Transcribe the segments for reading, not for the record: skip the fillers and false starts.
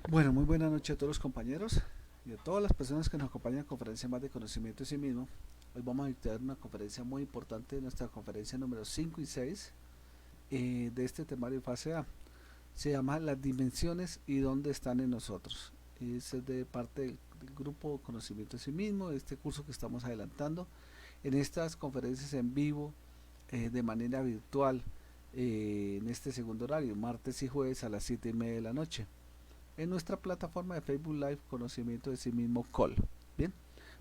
Bueno, muy buena noche a todos los compañeros y a todas las personas que nos acompañan en Conferencia Más de Conocimiento de Sí Mismo. Hoy vamos a dictar una conferencia muy importante, nuestra conferencia número 5 y 6 de este temario fase A. Se llama Las dimensiones y dónde están en nosotros. Es de parte del grupo Conocimiento de Sí Mismo, de este curso que estamos adelantando. En estas conferencias en vivo, de manera virtual, en este segundo horario, martes y jueves a las 7:30 de la noche en nuestra plataforma de Facebook Live Conocimiento de Sí Mismo Call. Bien,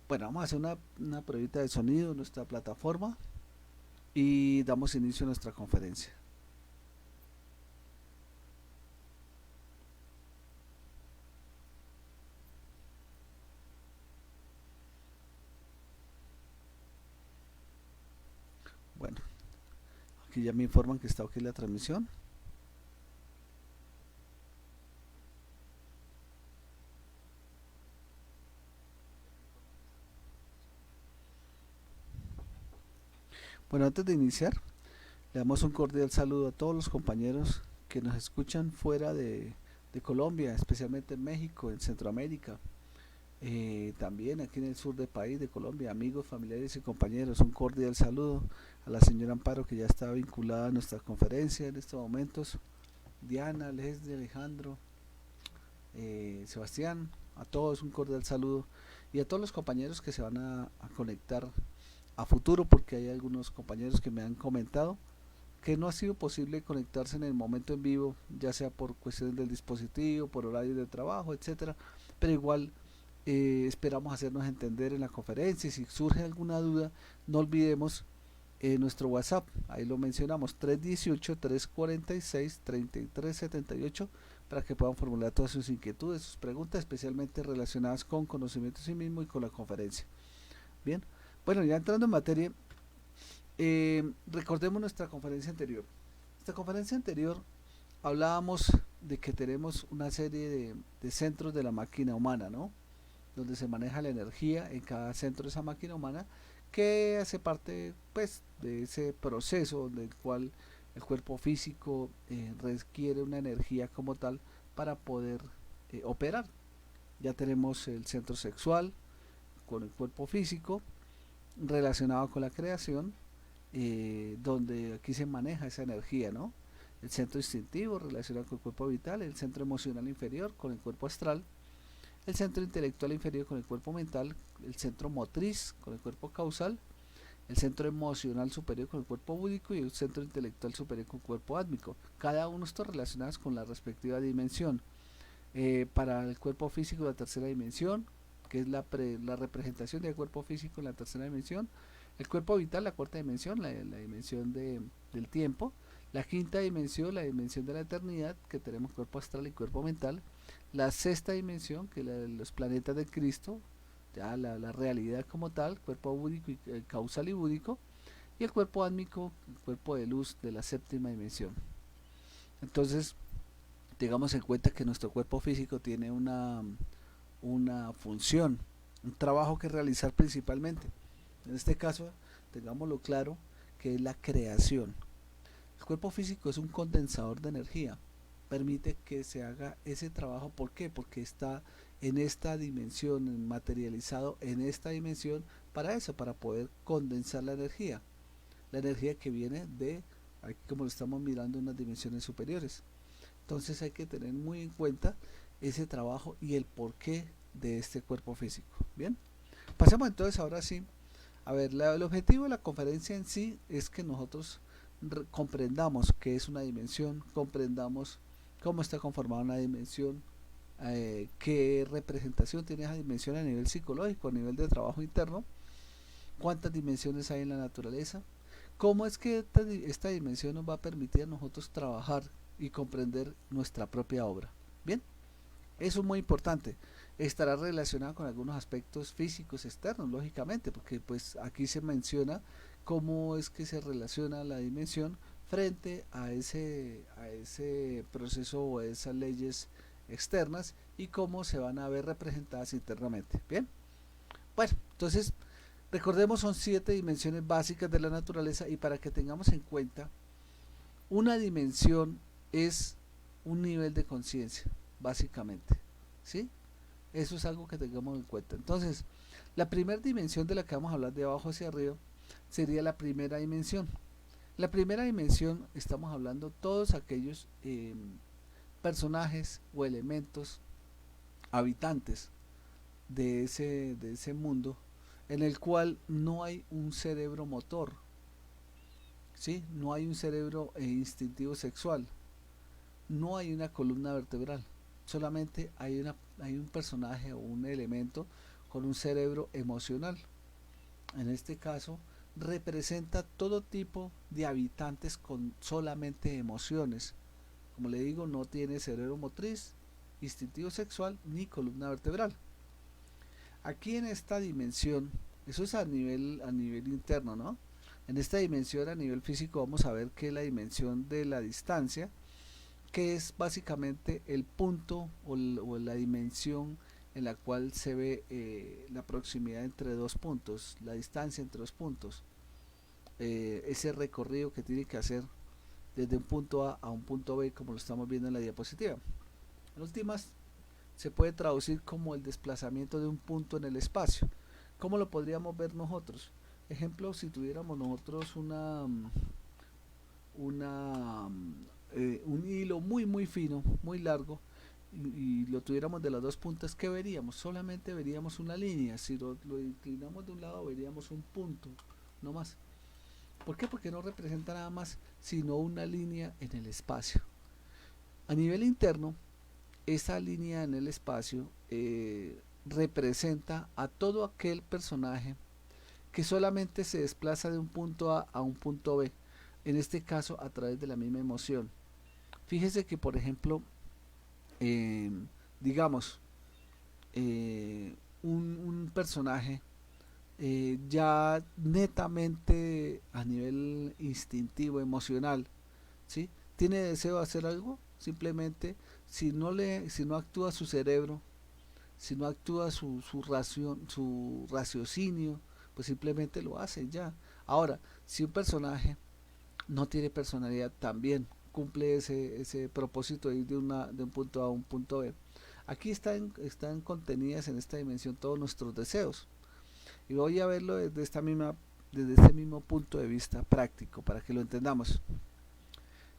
bueno, vamos a hacer una pruebita de sonido en nuestra plataforma y damos inicio a nuestra conferencia. Bueno, aquí ya me informan que está ok la transmisión. Bueno, antes de iniciar, le damos un cordial saludo a todos los compañeros que nos escuchan fuera de Colombia, especialmente en México, en Centroamérica, también aquí en el sur del país de Colombia, amigos, familiares y compañeros, un cordial saludo a la señora Amparo que ya está vinculada a nuestra conferencia en estos momentos, Diana, Leslie, Alejandro, Sebastián, a todos un cordial saludo y a todos los compañeros que se van a conectar a futuro porque hay algunos compañeros que me han comentado que no ha sido posible conectarse en el momento en vivo, ya sea por cuestiones del dispositivo, por horarios de trabajo, etcétera, pero igual esperamos hacernos entender en la conferencia y si surge alguna duda, no olvidemos nuestro WhatsApp, ahí lo mencionamos, 318-346-3378 para que puedan formular todas sus inquietudes, sus preguntas, especialmente relacionadas con conocimiento de sí mismo y con la conferencia. Bien, bueno, ya entrando en materia, recordemos nuestra conferencia anterior. Esta conferencia anterior hablábamos de que tenemos una serie de centros de la máquina humana, ¿no? Donde se maneja la energía en cada centro de esa máquina humana que hace parte pues de ese proceso del cual el cuerpo físico requiere una energía como tal para poder operar. Ya tenemos el centro sexual con el cuerpo físico relacionado con la creación, donde aquí se maneja esa energía, ¿no? El centro instintivo relacionado con el cuerpo vital, el centro emocional inferior con el cuerpo astral, el centro intelectual inferior con el cuerpo mental, el centro motriz con el cuerpo causal, el centro emocional superior con el cuerpo búdico y el centro intelectual superior con el cuerpo átmico. Cada uno de estos relacionados con la respectiva dimensión. Para el cuerpo físico, la tercera dimensión, que es la representación del cuerpo físico en la tercera dimensión. El cuerpo vital, la cuarta dimensión, la dimensión del tiempo. La quinta dimensión, la dimensión de la eternidad, que tenemos cuerpo astral y cuerpo mental. La sexta dimensión, que es la de los planetas de Cristo, ya la realidad como tal, cuerpo búdico y causal y búdico. Y el cuerpo átmico, el cuerpo de luz de la séptima dimensión. Entonces, tengamos en cuenta que nuestro cuerpo físico tiene una función, un trabajo que realizar principalmente. En este caso, tengámoslo claro, que es la creación. El cuerpo físico es un condensador de energía, permite que se haga ese trabajo. ¿Por qué? Porque está en esta dimensión, materializado en esta dimensión para eso, para poder condensar la energía que viene de, aquí como lo estamos mirando, unas dimensiones superiores. Entonces hay que tener muy en cuenta ese trabajo y el porqué de este cuerpo físico. Bien, pasemos entonces ahora sí. A ver, el objetivo de la conferencia en sí es que nosotros comprendamos qué es una dimensión, comprendamos cómo está conformada una dimensión, qué representación tiene esa dimensión a nivel psicológico, a nivel de trabajo interno, cuántas dimensiones hay en la naturaleza, cómo es que esta dimensión nos va a permitir a nosotros trabajar y comprender nuestra propia obra. Bien, eso es muy importante. Estará relacionado con algunos aspectos físicos externos, lógicamente, porque pues aquí se menciona cómo es que se relaciona la dimensión frente a ese proceso o a esas leyes externas y cómo se van a ver representadas internamente. Bien, bueno, entonces recordemos son 7 dimensiones básicas de la naturaleza y para que tengamos en cuenta, una dimensión es un nivel de conciencia, básicamente. ¿sí? Eso es algo que tengamos en cuenta. Entonces, la primera dimensión de la que vamos a hablar de abajo hacia arriba sería la primera dimensión. La primera dimensión estamos hablando todos aquellos personajes o elementos habitantes de ese mundo en el cual no hay un cerebro motor, ¿sí? No hay un cerebro instintivo sexual, no hay una columna vertebral, solamente hay un personaje o un elemento con un cerebro emocional. En este caso, representa todo tipo de habitantes con solamente emociones. Como le digo, no tiene cerebro motriz, instintivo sexual ni columna vertebral. Aquí en esta dimensión, eso es a nivel interno, ¿no? En esta dimensión a nivel físico vamos a ver que la dimensión de la distancia, que es básicamente el punto o la dimensión en la cual se ve la proximidad entre dos puntos, la distancia entre dos puntos, ese recorrido que tiene que hacer desde un punto A a un punto B, como lo estamos viendo en la diapositiva. En últimas, se puede traducir como el desplazamiento de un punto en el espacio. ¿Cómo lo podríamos ver nosotros? Ejemplo, si tuviéramos nosotros un hilo muy fino, muy largo, y lo tuviéramos de las dos puntas, ¿qué veríamos? Solamente veríamos una línea. Si lo inclinamos de un lado, veríamos un punto, no más. ¿Por qué? Porque no representa nada más sino una línea en el espacio. A nivel interno, esa línea en el espacio representa a todo aquel personaje que solamente se desplaza de un punto A a un punto B, en este caso a través de la misma emoción. Fíjese que, por ejemplo, eh, digamos, un personaje ya netamente a nivel instintivo, emocional, ¿sí? Tiene deseo de hacer algo, simplemente si no actúa su cerebro, si no actúa su raciocinio, pues simplemente lo hace ya. Ahora, si un personaje no tiene personalidad, también cumple ese propósito de ir de un punto A a un punto B. Aquí están contenidas en esta dimensión todos nuestros deseos. Y voy a verlo desde este mismo punto de vista práctico, para que lo entendamos.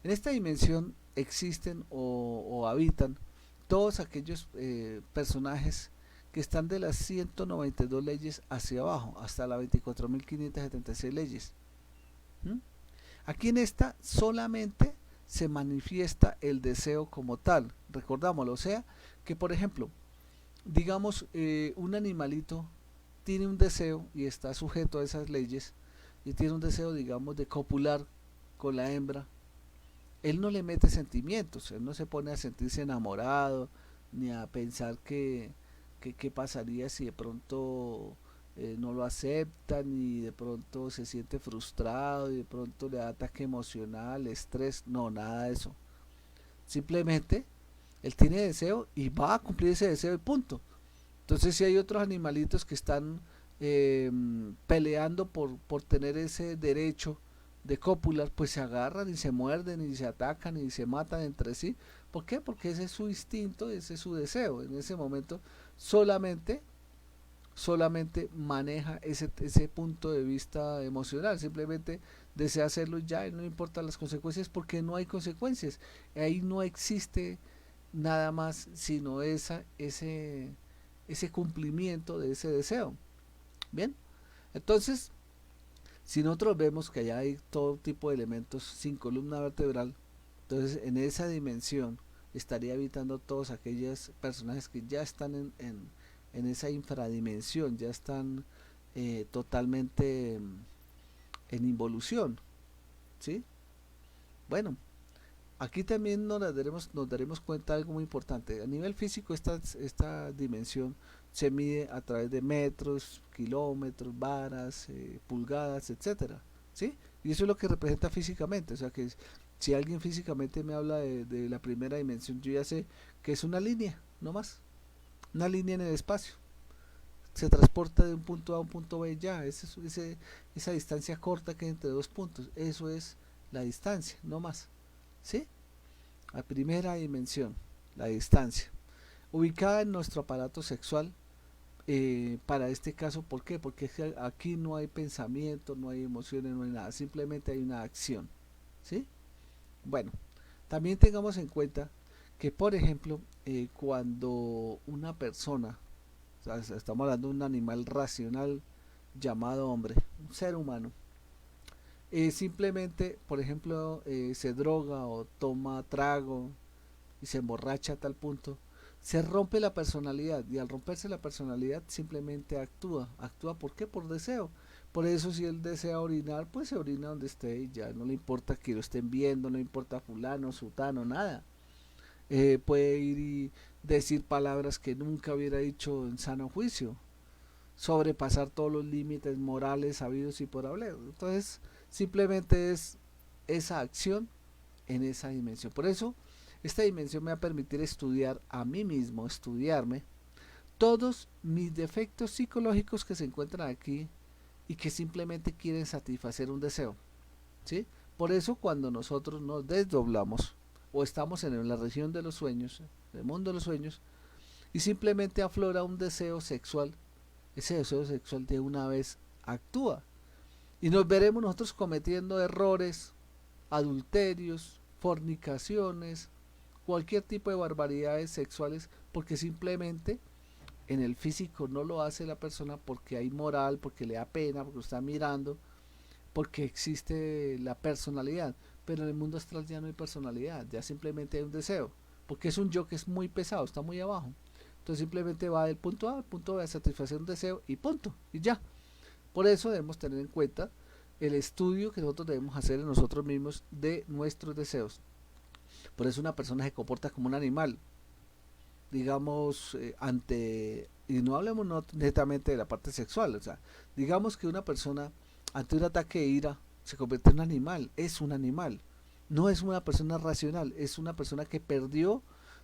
En esta dimensión existen o habitan todos aquellos personajes que están de las 192 leyes hacia abajo, hasta las 24.576 leyes. ¿Mm? Aquí en esta solamente se manifiesta el deseo como tal, recordámoslo, o sea, que por ejemplo, digamos, un animalito tiene un deseo y está sujeto a esas leyes, y tiene un deseo, digamos, de copular con la hembra. Él no le mete sentimientos, él no se pone a sentirse enamorado, ni a pensar que pasaría si de pronto no lo aceptan, y de pronto se siente frustrado, y de pronto le da ataque emocional, estrés, no, nada de eso. Simplemente él tiene deseo y va a cumplir ese deseo y punto. Entonces, si hay otros animalitos que están eh, peleando por tener ese derecho de cópulas, pues se agarran y se muerden y se atacan y se matan entre sí. ¿Por qué? Porque ese es su instinto, ese es su deseo. En ese momento solamente, solamente maneja ese punto de vista emocional. Simplemente desea hacerlo ya y no importa las consecuencias, porque no hay consecuencias. Ahí no existe nada más sino ese cumplimiento de ese deseo. Bien, entonces, si nosotros vemos que allá hay todo tipo de elementos sin columna vertebral, entonces en esa dimensión estaría habitando todos aquellos personajes que ya están en esa infradimensión, ya están totalmente en involución, ¿sí? Bueno, aquí también nos daremos cuenta de algo muy importante. A nivel físico, esta dimensión se mide a través de metros, kilómetros, varas, pulgadas, etcétera, ¿sí? Y eso es lo que representa físicamente. O sea que si alguien físicamente me habla de la primera dimensión, yo ya sé que es una línea, no más. Una línea en el espacio. Se transporta de un punto A a un punto B ya. Esa distancia corta que hay entre dos puntos. Eso es la distancia, no más. ¿Sí? La primera dimensión, la distancia. ubicada en nuestro aparato sexual. Para este caso, ¿por qué? Porque es que aquí no hay pensamiento, no hay emociones, no hay nada, simplemente hay una acción, ¿sí? Bueno, también tengamos en cuenta que, por ejemplo, cuando una persona, o sea, estamos hablando de un animal racional llamado hombre, un ser humano, simplemente, por ejemplo, se droga o toma trago y se emborracha a tal punto, se rompe la personalidad, y al romperse la personalidad simplemente actúa. ¿Por qué? Por deseo. Por eso si él desea orinar, pues se orina donde esté y ya no le importa que lo estén viendo, no le importa fulano, sutano, nada. Puede ir y decir palabras que nunca hubiera dicho en sano juicio, sobrepasar todos los límites morales habidos y por haber. Entonces, simplemente es esa acción en esa dimensión. Por eso, esta dimensión me va a permitir estudiar a mí mismo, estudiarme todos mis defectos psicológicos que se encuentran aquí y que simplemente quieren satisfacer un deseo, ¿sí? Por eso cuando nosotros nos desdoblamos o estamos en la región de los sueños, el mundo de los sueños, y simplemente aflora un deseo sexual, ese deseo sexual de una vez actúa. Y nos veremos nosotros cometiendo errores, adulterios, fornicaciones, cualquier tipo de barbaridades sexuales, porque simplemente en el físico no lo hace la persona porque hay moral, porque le da pena, porque lo está mirando, porque existe la personalidad. Pero en el mundo astral ya no hay personalidad, ya simplemente hay un deseo, porque es un yo que es muy pesado, está muy abajo. Entonces simplemente va del punto A al punto B a satisfacer un deseo y punto, y ya. Por eso debemos tener en cuenta el estudio que nosotros debemos hacer en nosotros mismos de nuestros deseos. Por eso una persona se comporta como un animal, digamos, y no hablemos no netamente de la parte sexual, o sea, digamos que una persona ante un ataque de ira se convierte en un animal, es un animal, no es una persona racional, es una persona que perdió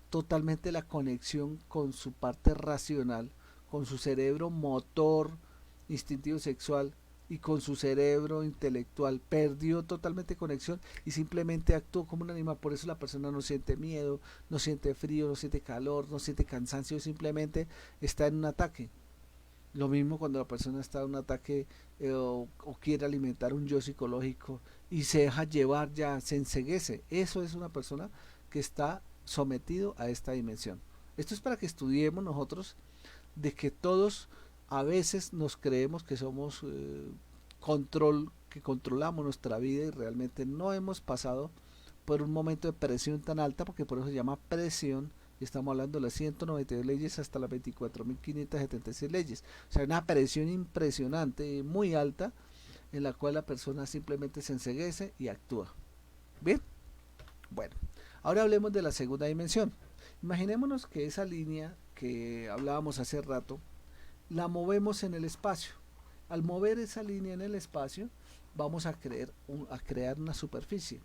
totalmente la conexión con su parte racional, con su cerebro motor, instintivo sexual y con su cerebro intelectual, perdió totalmente conexión y simplemente actuó como un animal. Por eso la persona no siente miedo, no siente frío, no siente calor, no siente cansancio, simplemente está en un ataque. Lo mismo cuando la persona está en un ataque o quiere alimentar un yo psicológico y se deja llevar, ya se enceguece. Eso es una persona que está sometido a esta dimensión. Esto es para que estudiemos nosotros de que todos a veces nos creemos que somos que controlamos nuestra vida y realmente no hemos pasado por un momento de presión tan alta, porque por eso se llama presión, y estamos hablando de las 192 leyes hasta las 24.576 leyes. O sea, una presión impresionante, muy alta, en la cual la persona simplemente se enceguece y actúa. Bien, bueno, ahora hablemos de la segunda dimensión. Imaginémonos que esa línea que hablábamos hace rato, la movemos en el espacio. Al mover esa línea en el espacio, vamos a crear una superficie.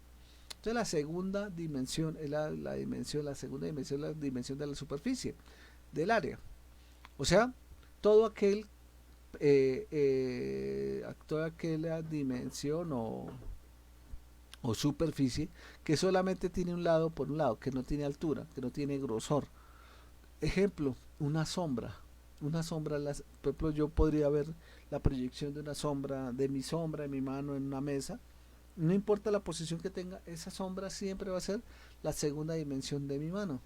Entonces la segunda dimensión es la dimensión, la segunda dimensión es la dimensión de la superficie, del área. O sea, todo aquel, toda aquella dimensión o superficie que solamente tiene un lado por un lado, que no tiene altura, que no tiene grosor. Ejemplo, una sombra. Una sombra, por ejemplo, yo podría ver la proyección de una sombra, de mi mano en una mesa. No importa la posición que tenga, esa sombra siempre va a ser la segunda dimensión de mi mano.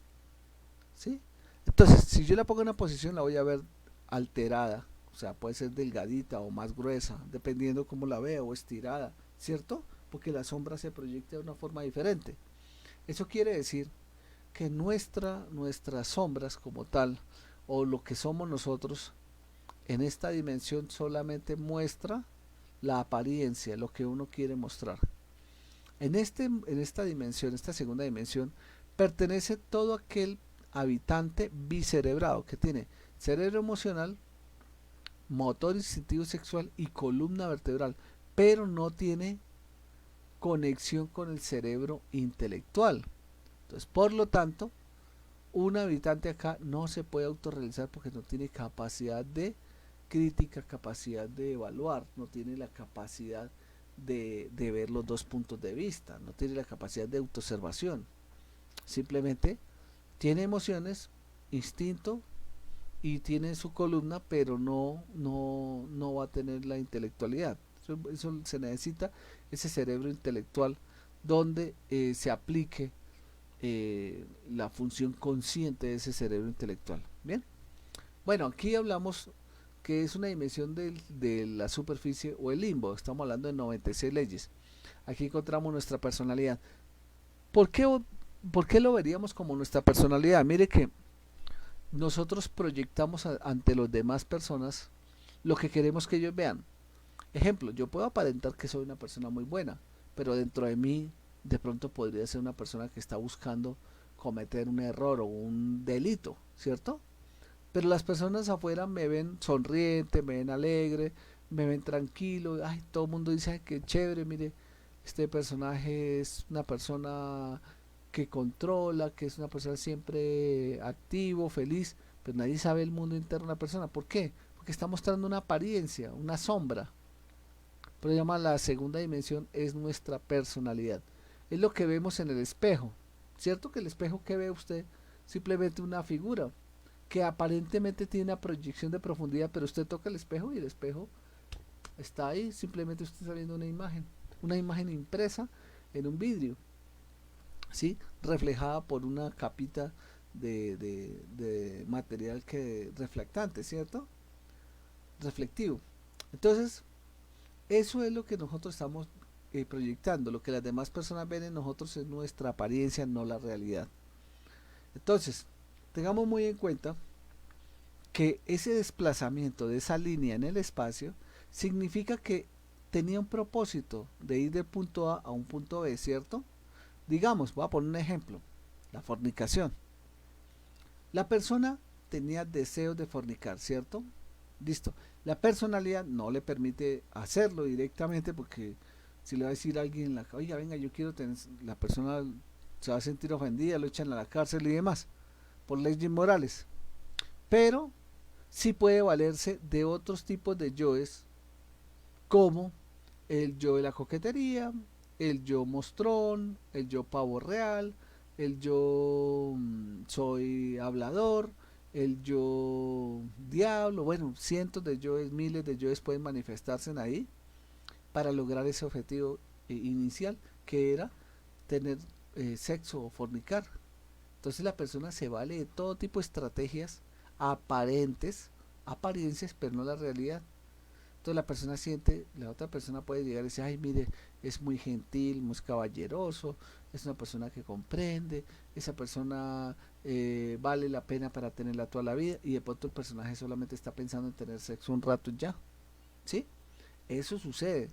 ¿Sí? Entonces, si yo la pongo en una posición, la voy a ver alterada. O sea, puede ser delgadita o más gruesa, dependiendo cómo la vea, o estirada, ¿cierto? Porque la sombra se proyecta de una forma diferente. Eso quiere decir que nuestras sombras como tal, o lo que somos nosotros, en esta dimensión solamente muestra la apariencia, lo que uno quiere mostrar. En esta dimensión, esta segunda dimensión, pertenece todo aquel habitante bicerebrado que tiene cerebro emocional, motor instintivo sexual y columna vertebral, pero no tiene conexión con el cerebro intelectual. Entonces, por lo tanto, un habitante acá no se puede autorrealizar porque no tiene capacidad de crítica, capacidad de evaluar, no tiene la capacidad de ver los dos puntos de vista, no tiene la capacidad de autoobservación. Simplemente tiene emociones, instinto y tiene su columna, pero no va a tener la intelectualidad. Eso se necesita, ese cerebro intelectual donde se aplique la función consciente de ese cerebro intelectual. Bien, bueno, aquí hablamos que es una dimensión de la superficie o el limbo. Estamos hablando de 96 leyes. Aquí encontramos nuestra personalidad. ¿Por qué, ¿Por qué lo veríamos como nuestra personalidad? Mire que nosotros proyectamos ante los demás personas lo que queremos que ellos vean. Ejemplo, yo puedo aparentar que soy una persona muy buena, pero dentro de mí de pronto podría ser una persona que está buscando cometer un error o un delito, ¿cierto? Pero las personas afuera me ven sonriente, me ven alegre, me ven tranquilo, ay, todo el mundo dice, ay, qué chévere, mire, este personaje es una persona que controla, que es una persona siempre activo, feliz, pero nadie sabe el mundo interno de una persona. ¿Por qué? Porque está mostrando una apariencia, una sombra. Pero llama la segunda dimensión es nuestra personalidad. Es lo que vemos en el espejo. ¿Cierto que el espejo que ve usted simplemente una figura que aparentemente tiene una proyección de profundidad, pero usted toca el espejo y el espejo está ahí, simplemente usted está viendo una imagen impresa en un vidrio, ¿sí? Reflejada por una capita de material que reflectante, ¿cierto? Reflectivo. Entonces, eso es lo que nosotros estamos proyectando. Lo que las demás personas ven en nosotros es nuestra apariencia, no la realidad. Entonces, tengamos muy en cuenta que ese desplazamiento de esa línea en el espacio significa que tenía un propósito de ir del punto A un punto B, ¿cierto? Digamos, voy a poner un ejemplo, la fornicación. La persona tenía deseos de fornicar, ¿cierto? Listo. La personalidad no le permite hacerlo directamente porque si le va a decir a alguien, oiga, venga, yo quiero tener, la persona se va a sentir ofendida, lo echan a la cárcel y demás, por leyes morales. Pero sí puede valerse de otros tipos de yoes, como el yo de la coquetería, el yo mostrón, el yo pavo real, el yo soy hablador, el yo diablo, bueno, cientos de yoes, miles de yoes pueden manifestarse en ahí para lograr ese objetivo inicial que era tener sexo o fornicar. Entonces la persona se vale de todo tipo de estrategias aparentes, apariencias, pero no la realidad. Entonces la persona siente, la otra persona puede llegar y decir, ay, mire, es muy gentil, muy caballeroso, es una persona que comprende, esa persona vale la pena para tenerla toda la vida, y de pronto el personaje solamente está pensando en tener sexo un rato y ya, ¿sí? Eso sucede,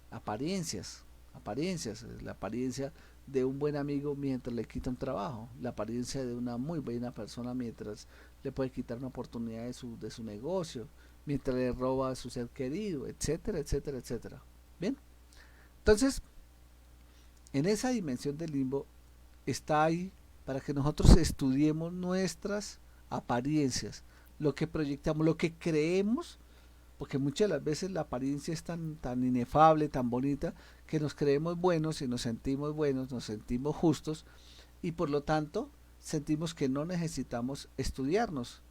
apariencias, apariencias, la apariencia de un buen amigo mientras le quita un trabajo, la apariencia de una muy buena persona mientras le puede quitar una oportunidad de su negocio, mientras le roba a su ser querido, etcétera, etcétera, etcétera. Bien, entonces, en esa dimensión del limbo está ahí para que nosotros estudiemos nuestras apariencias, lo que proyectamos, lo que creemos, porque muchas de las veces la apariencia es tan inefable, tan bonita, que nos creemos buenos y nos sentimos buenos, nos sentimos justos y por lo tanto sentimos que no necesitamos estudiarnos.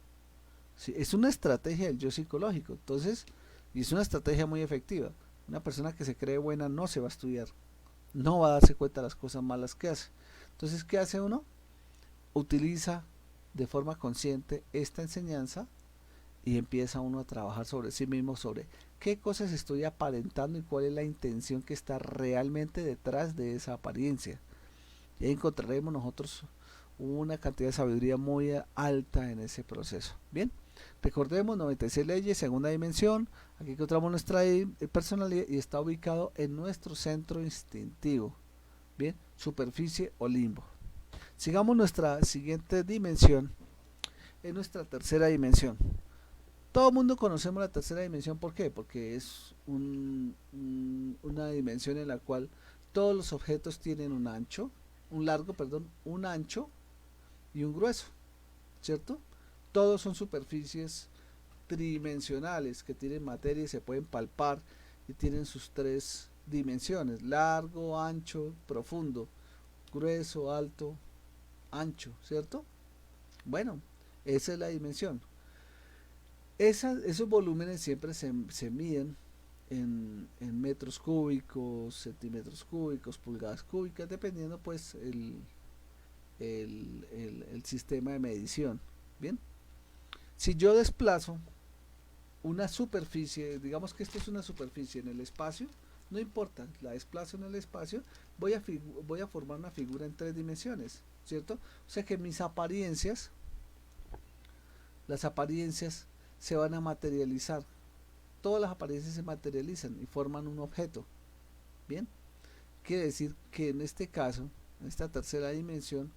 Sí, es una estrategia del yo psicológico, entonces, y es una estrategia muy efectiva. Una persona que se cree buena no se va a estudiar, no va a darse cuenta de las cosas malas que hace. Entonces, ¿qué hace uno? Utiliza de forma consciente esta enseñanza y empieza uno a trabajar sobre sí mismo, sobre qué cosas estoy aparentando y cuál es la intención que está realmente detrás de esa apariencia. Y ahí encontraremos nosotros una cantidad de sabiduría muy alta en ese proceso. Bien, recordemos 96 leyes, segunda dimensión. Aquí encontramos nuestra personalidad y está ubicado en nuestro centro instintivo. Bien, superficie o limbo. Sigamos nuestra siguiente dimensión, es nuestra tercera dimensión. Todo el mundo conocemos la tercera dimensión, ¿por qué? Porque es una dimensión en la cual todos los objetos tienen un ancho, un largo, perdón, un ancho y un grueso, ¿cierto? Todos son superficies tridimensionales que tienen materia y se pueden palpar y tienen sus tres dimensiones, largo, ancho, profundo, grueso, alto, ancho, ¿cierto? Bueno, Esa es la dimensión. Esos volúmenes siempre se miden en metros cúbicos, centímetros cúbicos, pulgadas cúbicas, dependiendo pues el sistema de medición. Bien, si yo desplazo una superficie, digamos que esto es una superficie en el espacio, no importa, la desplazo en el espacio, voy a formar una figura en tres dimensiones, ¿cierto? O sea que mis apariencias, las apariencias se van a materializar, todas las apariencias se materializan y forman un objeto. Bien, quiere decir que en este caso, en esta tercera dimensión,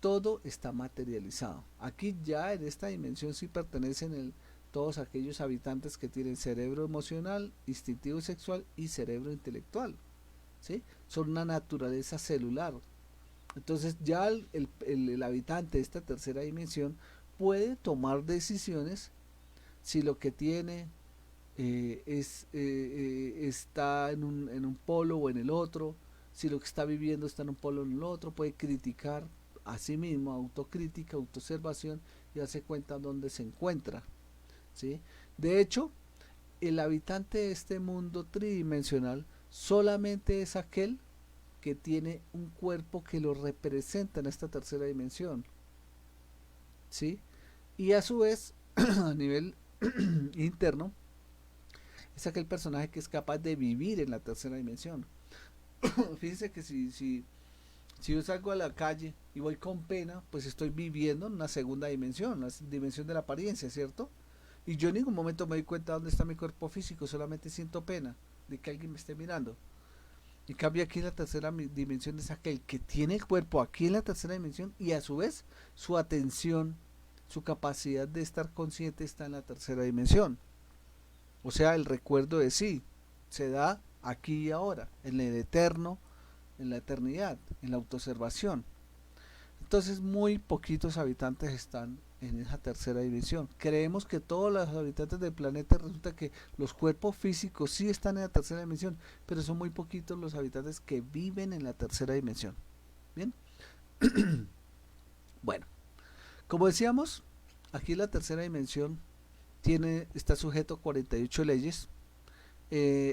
todo está materializado. Aquí ya en esta dimensión sí pertenecen todos aquellos habitantes que tienen cerebro emocional, instintivo sexual y cerebro intelectual. ¿Sí? Son una naturaleza celular. Entonces ya el habitante de esta tercera dimensión puede tomar decisiones si lo que tiene está en un polo o en el otro, si lo que está viviendo está en un polo o en el otro, puede criticar a sí mismo, autocrítica, autoobservación y darse cuenta dónde se encuentra. ¿Sí? De hecho, el habitante de este mundo tridimensional solamente es aquel que tiene un cuerpo que lo representa en esta tercera dimensión. ¿Sí? Y a su vez, a nivel interno, es aquel personaje que es capaz de vivir en la tercera dimensión. Fíjense que si yo salgo a la calle y voy con pena, pues estoy viviendo en una segunda dimensión, la dimensión de la apariencia, ¿cierto? Y yo en ningún momento me doy cuenta de dónde está mi cuerpo físico, solamente siento pena de que alguien me esté mirando. En cambio aquí en la tercera dimensión es aquel que tiene el cuerpo aquí en la tercera dimensión y a su vez su atención, su capacidad de estar consciente está en la tercera dimensión. O sea, el recuerdo de sí se da aquí y ahora, en el eterno, en la eternidad, en la autoobservación. Entonces muy poquitos habitantes están en esa tercera dimensión. Creemos que todos los habitantes del planeta resulta que los cuerpos físicos sí están en la tercera dimensión, pero son muy poquitos los habitantes que viven en la tercera dimensión. Bien, bueno, como decíamos, aquí la tercera dimensión está sujeto a 48 leyes.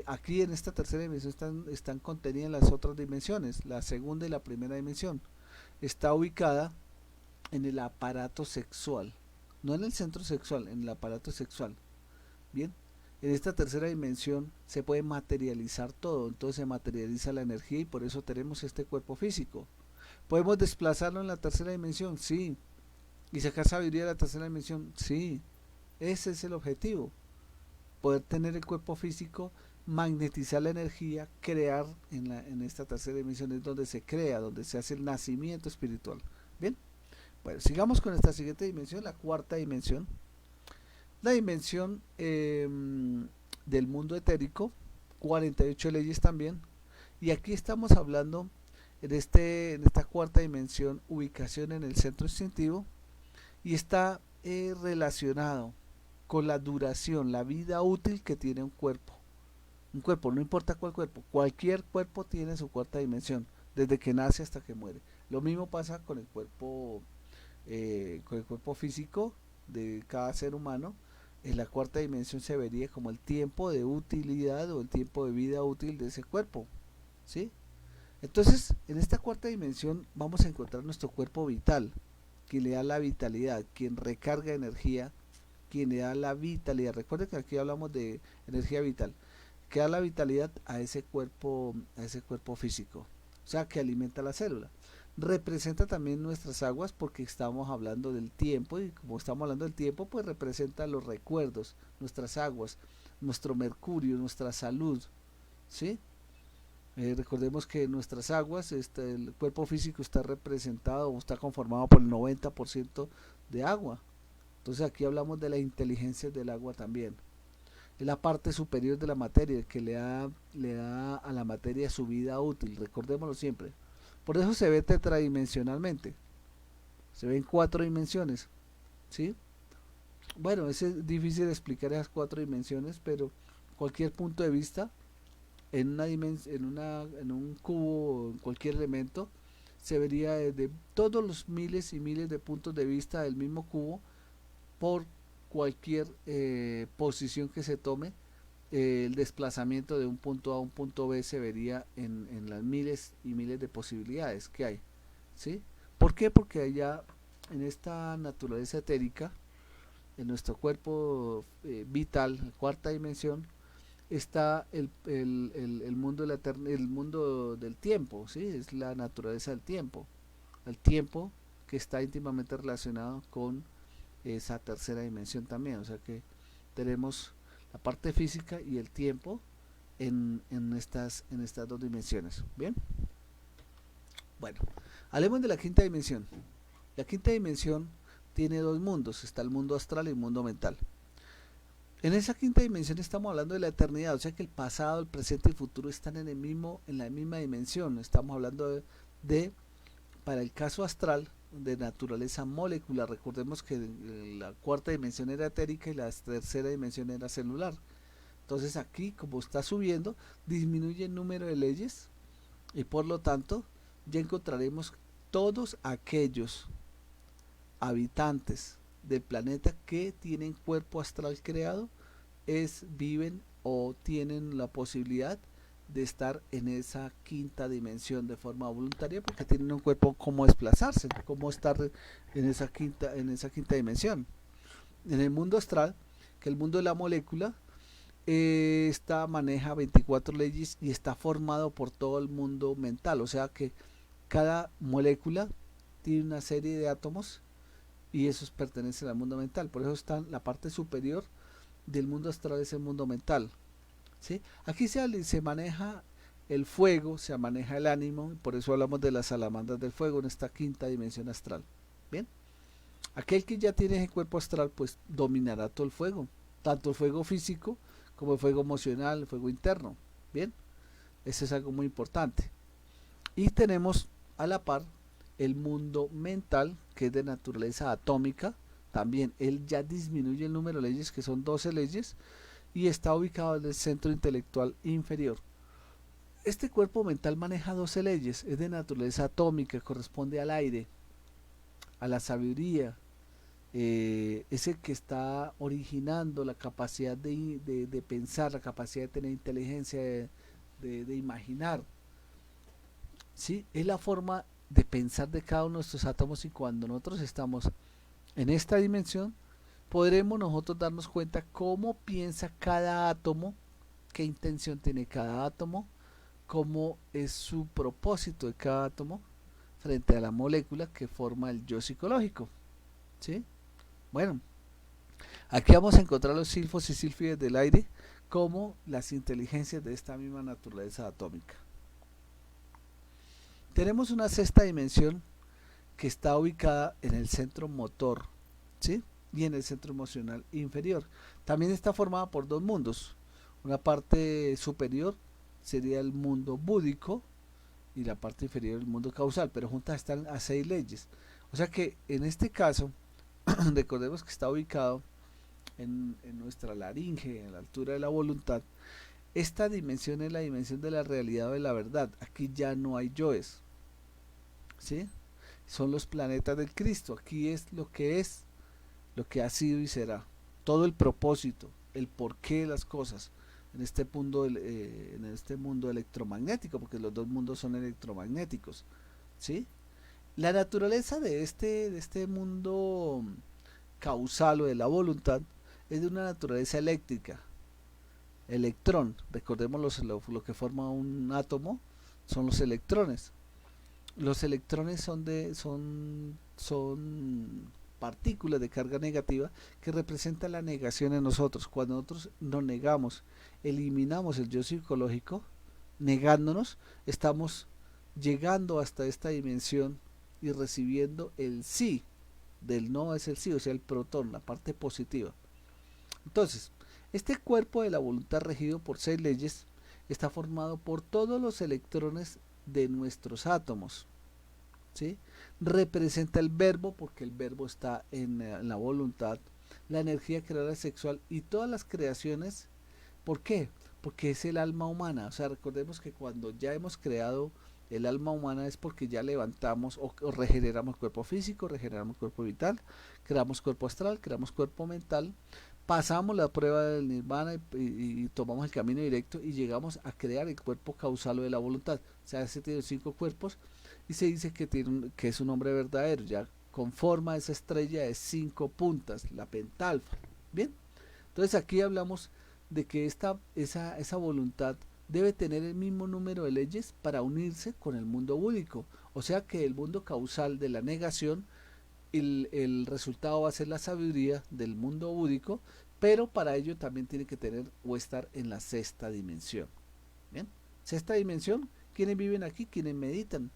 Aquí en esta tercera dimensión están contenidas las otras dimensiones, la segunda y la primera dimensión. Está ubicada en el aparato sexual, no en el centro sexual, en el aparato sexual. Bien, en esta tercera dimensión se puede materializar todo, entonces se materializa la energía y por eso tenemos este cuerpo físico. ¿Podemos desplazarlo en la tercera dimensión? Sí. ¿Y sacar sabiduría de la tercera dimensión? Sí. Ese es el objetivo, poder tener el cuerpo físico, magnetizar la energía, crear en esta tercera dimensión es donde se crea, donde se hace el nacimiento espiritual. Bien, bueno, sigamos con esta siguiente dimensión, la cuarta dimensión, la dimensión del mundo etérico, 48 leyes también, y aquí estamos hablando en esta cuarta dimensión, ubicación en el centro instintivo, y está relacionado con la duración, la vida útil que tiene un cuerpo. Un cuerpo, no importa cuál cuerpo, cualquier cuerpo tiene su cuarta dimensión, desde que nace hasta que muere. Lo mismo pasa con el cuerpo físico de cada ser humano. En la cuarta dimensión se vería como el tiempo de utilidad o el tiempo de vida útil de ese cuerpo, ¿sí? Entonces, en esta cuarta dimensión vamos a encontrar nuestro cuerpo vital, quien le da la vitalidad, quien recarga energía, quien le da la vitalidad. Recuerden que aquí hablamos de energía vital, que da la vitalidad a ese cuerpo físico, o sea, que alimenta la célula. Representa también nuestras aguas porque estamos hablando del tiempo y como estamos hablando del tiempo, pues representa los recuerdos, nuestras aguas, nuestro mercurio, nuestra salud, ¿sí? Recordemos que nuestras aguas, el cuerpo físico está representado o está conformado por el 90% de agua. Entonces aquí hablamos de la inteligencia del agua también. Es la parte superior de la materia, que le da a la materia su vida útil, recordémoslo siempre. Por eso se ve tetradimensionalmente, se ve en cuatro dimensiones, ¿sí? Bueno, es difícil explicar esas cuatro dimensiones, pero cualquier punto de vista, en un cubo, en cualquier elemento, se vería desde todos los miles y miles de puntos de vista del mismo cubo, por cualquier posición que se tome, el desplazamiento de un punto A a un punto B se vería en las miles y miles de posibilidades que hay, ¿sí? ¿Por qué? Porque allá en esta naturaleza etérica, en nuestro cuerpo vital, cuarta dimensión, está el mundo de el mundo del tiempo, ¿sí? Es la naturaleza del tiempo, el tiempo que está íntimamente relacionado con esa tercera dimensión también, o sea que tenemos la parte física y el tiempo en estas dos dimensiones. Bien, bueno, hablemos de la quinta dimensión. La quinta dimensión tiene dos mundos, está el mundo astral y el mundo mental. En esa quinta dimensión estamos hablando de la eternidad, o sea que el pasado, el presente y el futuro están en la misma dimensión. Estamos hablando para el caso astral, de naturaleza molecular. Recordemos que la cuarta dimensión era etérica y la tercera dimensión era celular. Entonces aquí, como está subiendo, disminuye el número de leyes y por lo tanto ya encontraremos todos aquellos habitantes del planeta que tienen cuerpo astral creado, viven o tienen la posibilidad de estar en esa quinta dimensión de forma voluntaria porque tienen un cuerpo como desplazarse, como estar en esa quinta dimensión. En el mundo astral, que el mundo de la molécula, maneja 24 leyes y está formado por todo el mundo mental, o sea que cada molécula tiene una serie de átomos y esos pertenecen al mundo mental. Por eso está la parte superior del mundo astral, es el mundo mental, ¿sí? Aquí se maneja el fuego, se maneja el ánimo, por eso hablamos de las salamandras del fuego en esta quinta dimensión astral. Bien, aquel que ya tiene ese cuerpo astral pues dominará todo el fuego, tanto el fuego físico como el fuego emocional, el fuego interno. Bien, eso es algo muy importante. Y tenemos a la par el mundo mental, que es de naturaleza atómica. También él ya disminuye el número de leyes, que son 12 leyes, y está ubicado en el centro intelectual inferior. Este cuerpo mental maneja 12 leyes, es de naturaleza atómica, corresponde al aire, a la sabiduría, es el que está originando la capacidad de pensar, la capacidad de tener inteligencia, de imaginar. ¿Sí? Es la forma de pensar de cada uno de estos átomos y cuando nosotros estamos en esta dimensión, podremos nosotros darnos cuenta cómo piensa cada átomo, qué intención tiene cada átomo, cómo es su propósito de cada átomo frente a la molécula que forma el yo psicológico. ¿Sí? Bueno, aquí vamos a encontrar los silfos y sílfides del aire como las inteligencias de esta misma naturaleza atómica. Tenemos una sexta dimensión que está ubicada en el centro motor, ¿sí? Y en el centro emocional inferior. También está formada por dos mundos. Una parte superior sería el mundo búdico y la parte inferior el mundo causal, pero juntas están a 6 leyes. O sea que en este caso, recordemos que está ubicado en nuestra laringe, en la altura de la voluntad. Esta dimensión es la dimensión de la realidad o de la verdad. Aquí ya no hay yoes, ¿sí? Son los planetas del Cristo. Aquí es, lo que ha sido y será. Todo el propósito, el porqué de las cosas en este mundo electromagnético, porque los dos mundos son electromagnéticos, ¿sí? La naturaleza de este mundo causal o de la voluntad es de una naturaleza eléctrica. Electrón, recordemos lo que forma un átomo, son los electrones. Los electrones son partículas de carga negativa que representan la negación en nosotros. Cuando nosotros nos negamos, eliminamos el yo psicológico, negándonos, estamos llegando hasta esta dimensión y recibiendo el sí. Del no es el sí, o sea, el protón, la parte positiva. Entonces, este cuerpo de la voluntad regido por 6 leyes está formado por todos los electrones de nuestros átomos, ¿sí? Representa el verbo porque el verbo está en la voluntad, la energía creadora sexual y todas las creaciones. ¿Por qué? Porque es el alma humana. O sea, recordemos que cuando ya hemos creado el alma humana es porque ya levantamos o regeneramos cuerpo físico, regeneramos cuerpo vital, creamos cuerpo astral, creamos cuerpo mental, pasamos la prueba del nirvana y tomamos el camino directo y llegamos a crear el cuerpo causal o de la voluntad. O sea, ese tiene 5 cuerpos y se dice que, que es un hombre verdadero, ya conforma esa estrella de 5 puntas, la pentalfa. Bien, entonces aquí hablamos de que esa voluntad debe tener el mismo número de leyes para unirse con el mundo búdico. O sea que el mundo causal de la negación, el resultado va a ser la sabiduría del mundo búdico, pero para ello también tiene que tener o estar en la sexta dimensión. Bien, sexta dimensión, quienes viven aquí, quienes meditan.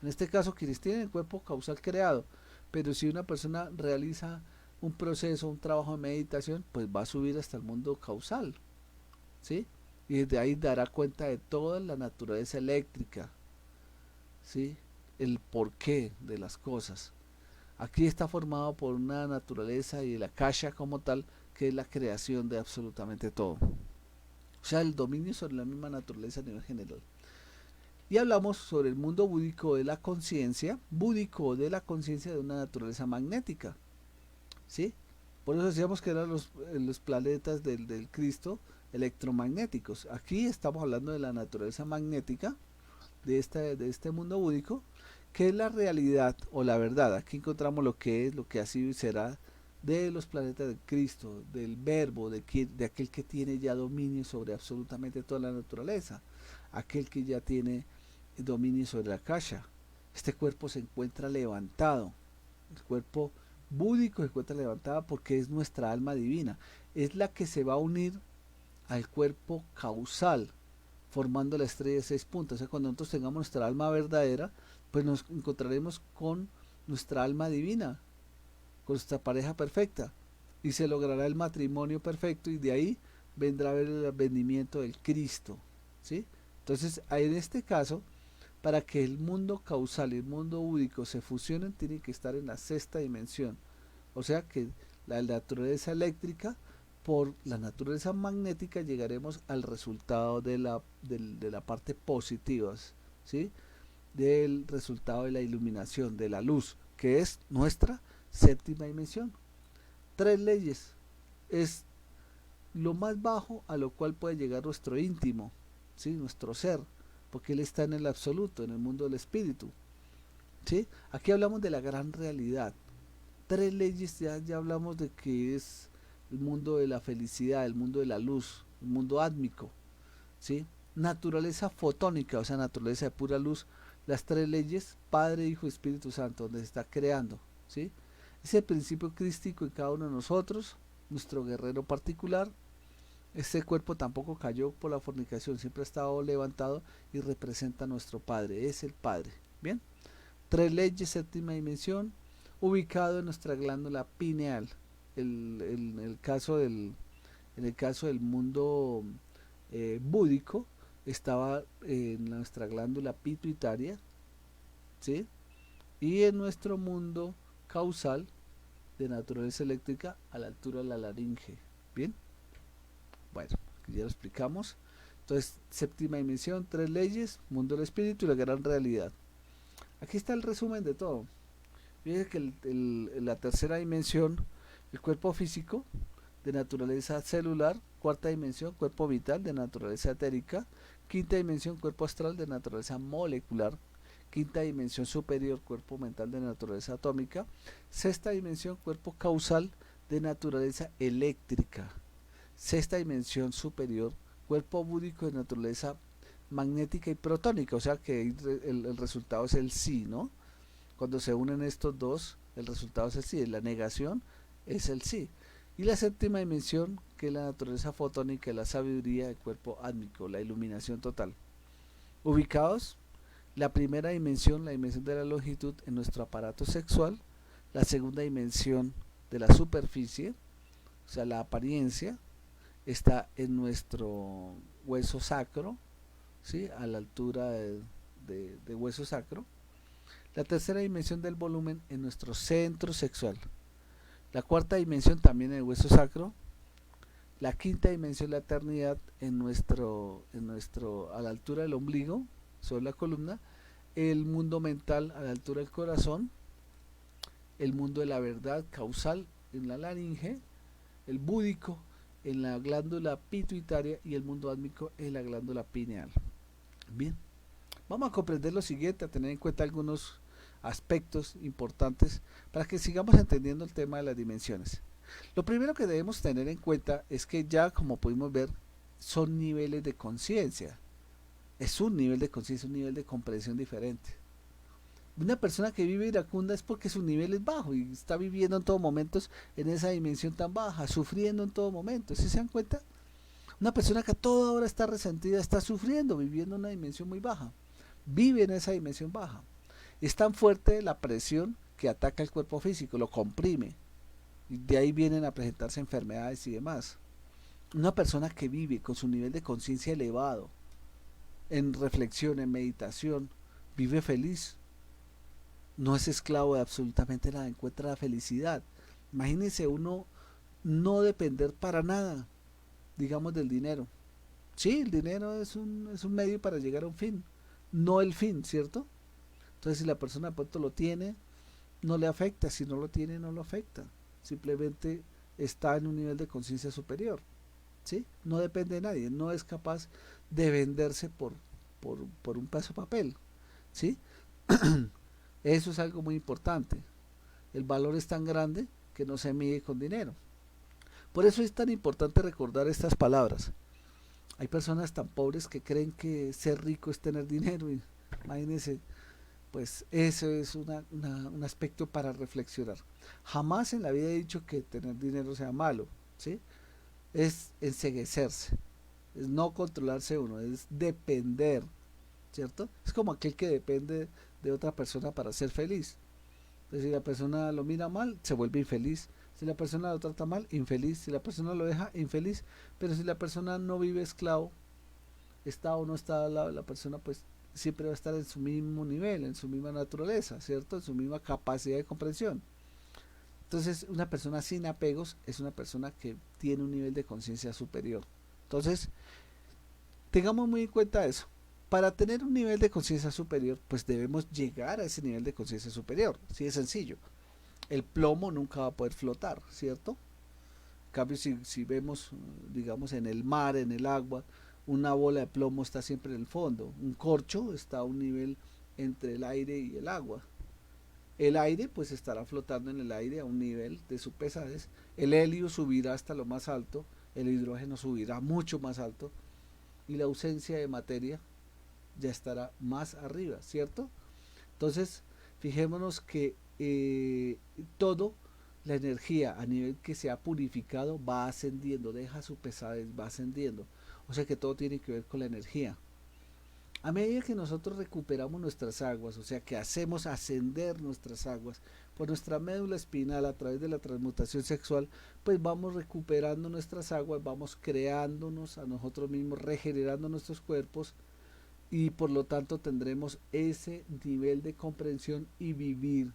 En este caso, quienes tienen el cuerpo causal creado. Pero si una persona realiza un proceso, un trabajo de meditación, pues va a subir hasta el mundo causal, ¿sí? Y desde ahí dará cuenta de toda la naturaleza eléctrica, ¿sí? El porqué de las cosas. Aquí está formado por una naturaleza y la akasha como tal, que es la creación de absolutamente todo. O sea, el dominio sobre la misma naturaleza a nivel general. Y hablamos sobre el mundo búdico de la conciencia, búdico de la conciencia de una naturaleza magnética, ¿sí? Por eso decíamos que eran los planetas del Cristo electromagnéticos. Aquí estamos hablando de la naturaleza magnética de este mundo búdico, que es la realidad o la verdad. Aquí encontramos lo que es, lo que ha sido y será de los planetas del Cristo, del verbo, de aquel que tiene ya dominio sobre absolutamente toda la naturaleza, aquel que ya tiene dominio sobre la Akasha. Este cuerpo se encuentra levantado, el cuerpo búdico se encuentra levantado porque es nuestra alma divina, es la que se va a unir al cuerpo causal, formando la estrella de 6 puntas. O sea, cuando nosotros tengamos nuestra alma verdadera, pues nos encontraremos con nuestra alma divina, con nuestra pareja perfecta, y se logrará el matrimonio perfecto, y de ahí vendrá a ver el advenimiento del Cristo, ¿sí? Entonces, en este caso, para que el mundo causal y el mundo búdico se fusionen, tiene que estar en la sexta dimensión. O sea que la naturaleza eléctrica por la naturaleza magnética llegaremos al resultado de la parte positiva, ¿sí? Del resultado de la iluminación, de la luz, que es nuestra séptima dimensión. 3 leyes es lo más bajo a lo cual puede llegar nuestro íntimo, ¿sí? Nuestro ser, porque él está en el absoluto, en el mundo del espíritu, ¿sí? Aquí hablamos de la gran realidad. 3 leyes, ya hablamos de que es el mundo de la felicidad, el mundo de la luz, el mundo átmico, ¿sí? Naturaleza fotónica, o sea, naturaleza de pura luz. Las 3 leyes, Padre, Hijo y Espíritu Santo, donde se está creando, ¿sí? Ese principio crístico en cada uno de nosotros, nuestro guerrero particular. Este cuerpo tampoco cayó por la fornicación, siempre ha estado levantado y representa a nuestro Padre, es el Padre. Bien, 3 leyes, séptima dimensión, ubicado en nuestra glándula pineal. En el caso del mundo búdico, estaba en nuestra glándula pituitaria, ¿sí? Y en nuestro mundo causal de naturaleza eléctrica, a la altura de la laringe. Bien, bueno, ya lo explicamos. Entonces, séptima dimensión, 3 leyes, mundo del espíritu y la gran realidad. Aquí está el resumen de todo. Fíjense que la tercera dimensión, el cuerpo físico de naturaleza celular, cuarta dimensión, cuerpo vital de naturaleza etérica, quinta dimensión, cuerpo astral de naturaleza molecular, quinta dimensión superior, cuerpo mental de naturaleza atómica, sexta dimensión, cuerpo causal de naturaleza eléctrica, sexta dimensión superior, cuerpo búdico de naturaleza magnética y protónica, o sea que el resultado es el sí, ¿no? Cuando se unen estos dos, el resultado es el sí, la negación es el sí. Y la séptima dimensión, que es la naturaleza fotónica, la sabiduría del cuerpo átmico, la iluminación total. Ubicados, la primera dimensión, la dimensión de la longitud en nuestro aparato sexual, la segunda dimensión de la superficie, o sea, la apariencia, está en nuestro hueso sacro, ¿sí? A la altura de hueso sacro. La tercera dimensión del volumen en nuestro centro sexual. La cuarta dimensión también en el hueso sacro. La quinta dimensión, la eternidad, a la altura del ombligo, sobre la columna. el mundo mental a la altura del corazón, el mundo de la verdad causal en la laringe, el búdico en la glándula pituitaria y el mundo álmico en la glándula pineal. Bien, vamos a comprender lo siguiente, a tener en cuenta algunos aspectos importantes para que sigamos entendiendo el tema de las dimensiones. Lo primero que debemos tener en cuenta es que ya, como pudimos ver, son niveles de conciencia. Es un nivel de conciencia, un nivel de comprensión diferente. Una persona que vive iracunda es porque su nivel es bajo y está viviendo en todo momento en esa dimensión tan baja, sufriendo en todo momento. ¿Sí se dan cuenta? Una persona que a toda hora está resentida está sufriendo, viviendo en una dimensión muy baja. Vive en esa dimensión baja. Es tan fuerte la presión que ataca el cuerpo físico, lo comprime. Y de ahí vienen a presentarse enfermedades y demás. Una persona que vive con su nivel de conciencia elevado, en reflexión, en meditación, vive feliz. No es esclavo de absolutamente nada, encuentra la felicidad. Imagínense uno no depender para nada, digamos, del dinero. Sí, el dinero es un medio para llegar a un fin, no el fin, ¿cierto? Entonces si la persona de pronto lo tiene, no le afecta, si no lo tiene, no lo afecta. Simplemente está en un nivel de conciencia superior, ¿sí? No depende de nadie, no es capaz de venderse por un pedazo de papel, ¿sí? Eso es algo muy importante. El valor es tan grande que no se mide con dinero. Por eso es tan importante recordar estas palabras. Hay personas tan pobres que creen que ser rico es tener dinero. Y imagínense, pues eso es un aspecto para reflexionar. Jamás en la vida he dicho que tener dinero sea malo, ¿sí? Es enceguecerse, es no controlarse uno, es depender, ¿cierto? Es como aquel que depende de otra persona para ser feliz. Entonces, si la persona lo mira mal, se vuelve infeliz. Si la persona lo trata mal, infeliz. Si la persona lo deja, infeliz. Pero si la persona no vive esclavo, está o no está la persona, pues siempre va a estar en su mismo nivel, en su misma naturaleza, ¿cierto? En su misma capacidad de comprensión. Entonces, una persona sin apegos es una persona que tiene un nivel de conciencia superior. Entonces, tengamos muy en cuenta eso. Para tener un nivel de conciencia superior, pues debemos llegar a ese nivel de conciencia superior. Sí, es sencillo. El plomo nunca va a poder flotar, ¿cierto? En cambio, si vemos, digamos, en el mar, en el agua, una bola de plomo está siempre en el fondo. Un corcho está a un nivel entre el aire y el agua. El aire pues estará flotando en el aire a un nivel de su pesadez. El helio subirá hasta lo más alto, el hidrógeno subirá mucho más alto y la ausencia de materia ya estará más arriba, ¿cierto? Entonces, fijémonos que todo, la energía a nivel que se ha purificado va ascendiendo, deja su pesadez, va ascendiendo. O sea que todo tiene que ver con la energía. A medida que nosotros recuperamos nuestras aguas, o sea que hacemos ascender nuestras aguas por nuestra médula espinal a través de la transmutación sexual, pues vamos recuperando nuestras aguas, vamos creándonos a nosotros mismos, regenerando nuestros cuerpos y por lo tanto tendremos ese nivel de comprensión y vivir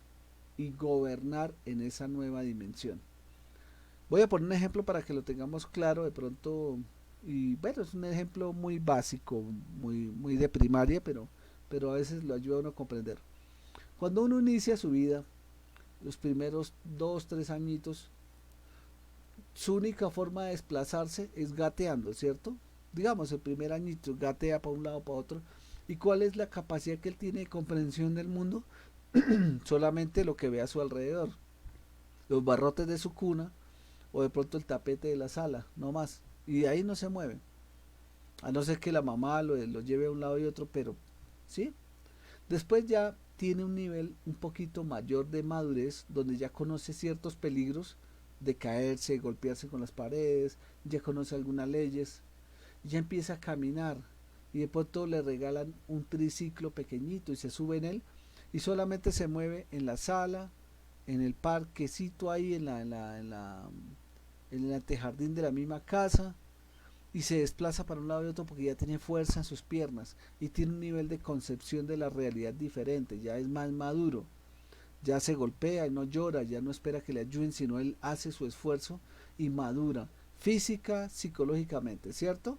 y gobernar en esa nueva dimensión. Voy a poner un ejemplo para que lo tengamos claro de pronto y bueno, es un ejemplo muy básico, muy de primaria, pero a veces lo ayuda a uno a comprender. Cuando uno inicia su vida, los primeros 2, 3 añitos, su única forma de desplazarse es gateando, ¿cierto? Digamos, el primer añito gatea para un lado, para otro. ¿Y cuál es la capacidad que él tiene de comprensión del mundo? Solamente lo que ve a su alrededor. Los barrotes de su cuna o de pronto el tapete de la sala, no más. Y de ahí no se mueve. A no ser que la mamá lo lleve a un lado y otro, pero ¿sí? Después ya tiene un nivel un poquito mayor de madurez, donde ya conoce ciertos peligros de caerse, golpearse con las paredes, ya conoce algunas leyes, ya empieza a caminar y de pronto le regalan un triciclo pequeñito y se sube en él y solamente se mueve en la sala, en el parquecito ahí, en el antejardín de la misma casa y se desplaza para un lado y otro porque ya tiene fuerza en sus piernas y tiene un nivel de concepción de la realidad diferente, ya es más maduro, ya se golpea y no llora, ya no espera que le ayuden, sino él hace su esfuerzo y madura física, psicológicamente, ¿cierto?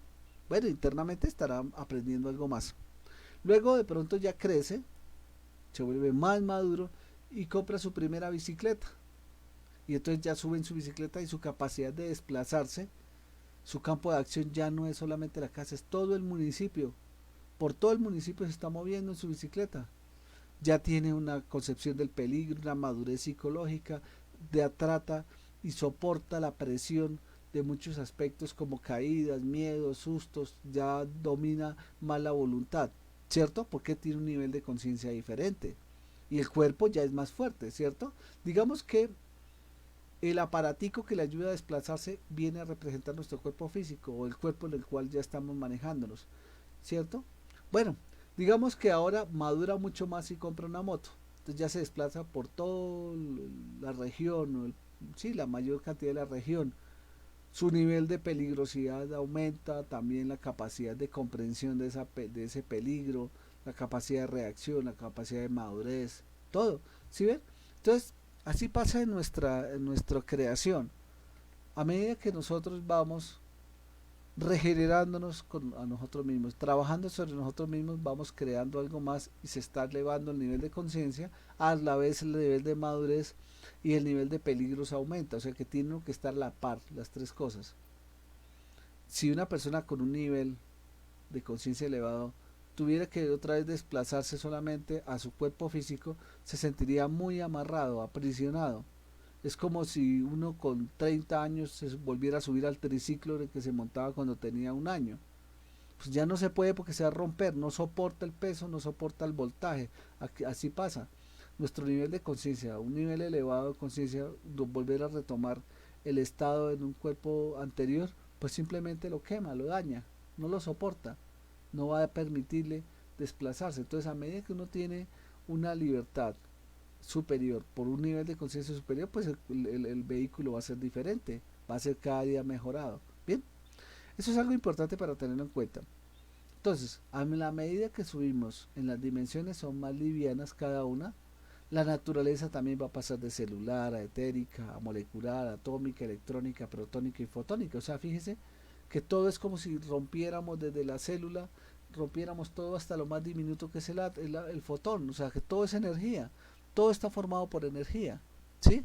Bueno, internamente estará aprendiendo algo más. Luego de pronto ya crece se vuelve más maduro y compra su primera bicicleta. Y entonces ya sube en su bicicleta y su capacidad de desplazarse, su campo de acción ya no es solamente la casa, es todo el municipio. Por todo el municipio se está moviendo en su bicicleta. Ya tiene una concepción del peligro, una madurez psicológica, de trata y soporta la presión de muchos aspectos como caídas, miedos, sustos, ya domina más la voluntad, ¿cierto? Porque tiene un nivel de conciencia diferente y el cuerpo ya es más fuerte, ¿cierto? Digamos que el aparatico que le ayuda a desplazarse viene a representar nuestro cuerpo físico o el cuerpo en el cual ya estamos manejándonos, ¿cierto? Bueno, digamos que ahora madura mucho más y compra una moto, entonces ya se desplaza por toda la región, sí, la mayor cantidad de la región. Su nivel de peligrosidad aumenta, también la capacidad de comprensión de ese peligro, la capacidad de reacción, la capacidad de madurez, todo, ¿sí ven? Entonces, así pasa en nuestra creación. A medida que nosotros vamos regenerándonos a nosotros mismos, trabajando sobre nosotros mismos, vamos creando algo más y se está elevando el nivel de conciencia, a la vez el nivel de madurez y el nivel de peligros aumenta, o sea que tienen que estar a la par las tres cosas. Si una persona con un nivel de conciencia elevado tuviera que otra vez desplazarse solamente a su cuerpo físico, se sentiría muy amarrado, aprisionado. Es como si uno con 30 años se volviera a subir al triciclo de que se montaba cuando tenía un año. Pues ya no se puede porque se va a romper, no soporta el peso, no soporta el voltaje. Así pasa. Nuestro nivel de conciencia, un nivel elevado de conciencia, volver a retomar el estado en un cuerpo anterior, pues simplemente lo quema, lo daña, no lo soporta, no va a permitirle desplazarse. Entonces, a medida que uno tiene una libertad superior, por un nivel de conciencia superior, pues el vehículo va a ser diferente, va a ser cada día mejorado. Bien, eso es algo importante para tenerlo en cuenta. Entonces, a la medida que subimos en las dimensiones son más livianas cada una, la naturaleza también va a pasar de celular a etérica, a molecular, atómica, electrónica, protónica y fotónica. O sea, fíjese que todo es como si rompiéramos desde la célula, rompiéramos todo hasta lo más diminuto que es el fotón. O sea, que todo es energía, todo está formado por energía, ¿sí?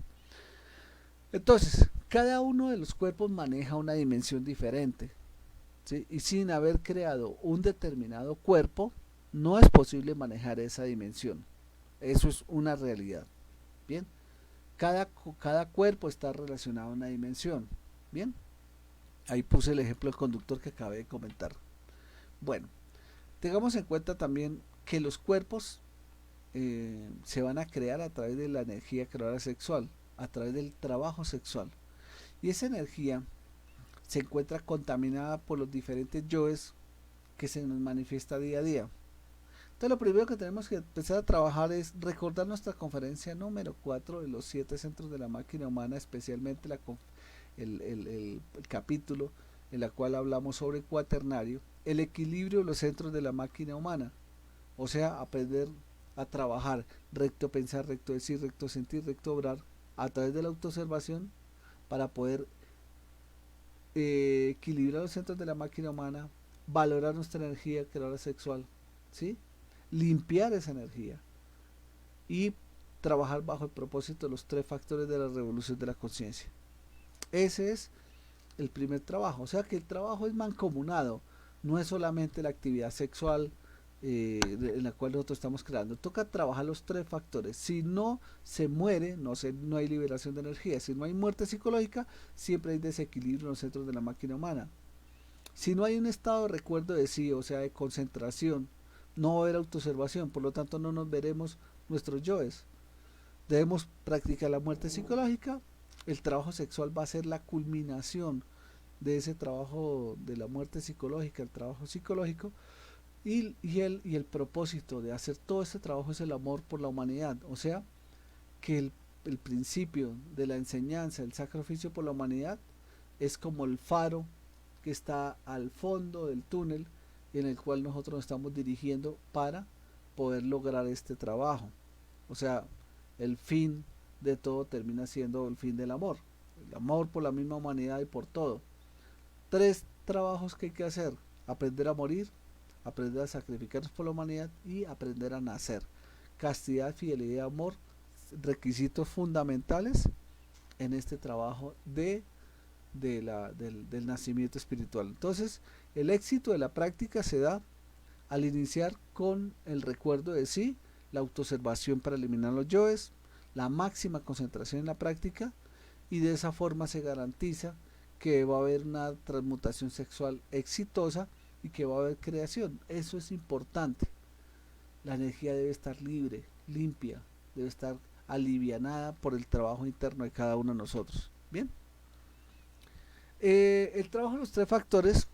Entonces, cada uno de los cuerpos maneja una dimensión diferente, ¿sí? Y sin haber creado un determinado cuerpo, no es posible manejar esa dimensión. Eso es una realidad. Bien, cada cuerpo está relacionado a una dimensión. Bien, ahí puse el ejemplo del conductor que acabé de comentar. Bueno, tengamos en cuenta también que los cuerpos se van a crear a través de la energía creadora sexual, a través del trabajo sexual. Y esa energía se encuentra contaminada por los diferentes yoes que se nos manifiesta día a día. Entonces lo primero que tenemos que empezar a trabajar es recordar nuestra conferencia número 4 de los 7 centros de la máquina humana, especialmente el capítulo en la cual hablamos sobre el cuaternario, el equilibrio de los centros de la máquina humana, o sea, aprender a trabajar recto pensar, recto decir, recto sentir, recto obrar, a través de la autoobservación para poder equilibrar los centros de la máquina humana, valorar nuestra energía creadora sexual, ¿sí? Limpiar esa energía y trabajar bajo el propósito de los tres factores de la revolución de la conciencia. Ese es el primer trabajo, o sea que el trabajo es mancomunado, no es solamente la actividad sexual en la cual nosotros estamos creando, toca trabajar los tres factores. Si no se muere, no hay liberación de energía. Si no hay muerte psicológica, siempre hay desequilibrio en los centros de la máquina humana. Si no hay un estado de recuerdo de sí, o sea, de concentración, no va a haber autoobservación, por lo tanto no nos veremos nuestros yoes. Debemos practicar la muerte psicológica. El trabajo sexual va a ser la culminación de ese trabajo de la muerte psicológica, el trabajo psicológico, y el propósito de hacer todo este trabajo es el amor por la humanidad, o sea, que el principio de la enseñanza, el sacrificio por la humanidad, es como el faro que está al fondo del túnel en el cual nosotros nos estamos dirigiendo para poder lograr este trabajo. O sea, el fin de todo termina siendo el fin del amor, el amor por la misma humanidad y por todo. Tres trabajos que hay que hacer: aprender a morir, aprender a sacrificarnos por la humanidad y aprender a nacer. castidad, fidelidad y amor, requisitos fundamentales en este trabajo del nacimiento espiritual. Entonces, el éxito de la práctica se da al iniciar con el recuerdo de sí, la autoobservación para eliminar los yoes, la máxima concentración en la práctica, y de esa forma se garantiza que va a haber una transmutación sexual exitosa y que va a haber creación. Eso es importante. La energía debe estar libre, limpia, debe estar alivianada por el trabajo interno de cada uno de nosotros. Bien. El trabajo de los tres factores,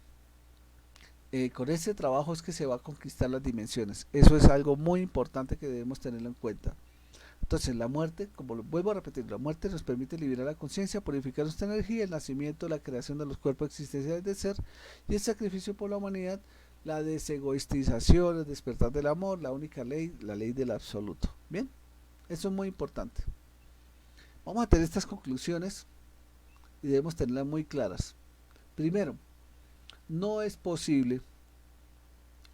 con este trabajo es que se va a conquistar las dimensiones. Eso es algo muy importante que debemos tenerlo en cuenta. Entonces la muerte, como lo vuelvo a repetir, la muerte nos permite liberar la conciencia, purificar nuestra energía, el nacimiento, la creación de los cuerpos existenciales del ser y el sacrificio por la humanidad, la desegoistización, el despertar del amor, la única ley, la ley del absoluto. Bien, eso es muy importante. Vamos a tener estas conclusiones y debemos tenerlas muy claras. Primero, no es posible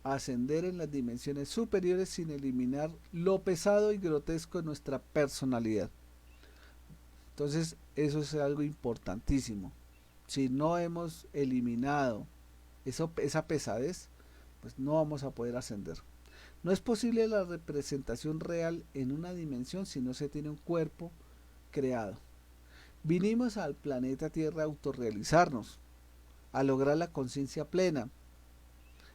ascender en las dimensiones superiores sin eliminar lo pesado y grotesco de nuestra personalidad. Entonces, eso es algo importantísimo. Si no hemos eliminado esa pesadez, pues no vamos a poder ascender. No es posible la representación real en una dimensión si no se tiene un cuerpo creado. Vinimos al planeta Tierra a autorrealizarnos, a lograr la conciencia plena.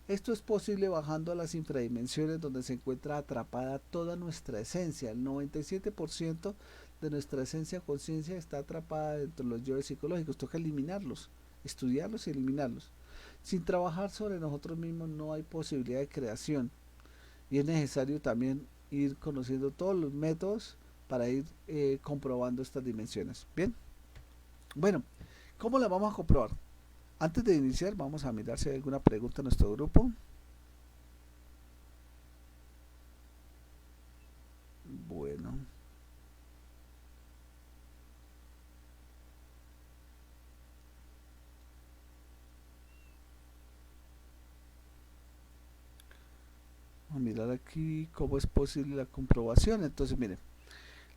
Esto es posible bajando a las infradimensiones donde se encuentra atrapada toda nuestra esencia. El 97% de nuestra esencia o conciencia está atrapada dentro de los yoes psicológicos. Toca eliminarlos, estudiarlos y eliminarlos. Sin trabajar sobre nosotros mismos no hay posibilidad de creación. Y es necesario también ir conociendo todos los métodos para ir comprobando estas dimensiones. Bien. Bueno, ¿cómo las vamos a comprobar? Antes de iniciar vamos a mirar si hay alguna pregunta en nuestro grupo. Bueno. Vamos a mirar aquí cómo es posible la comprobación. Entonces, miren,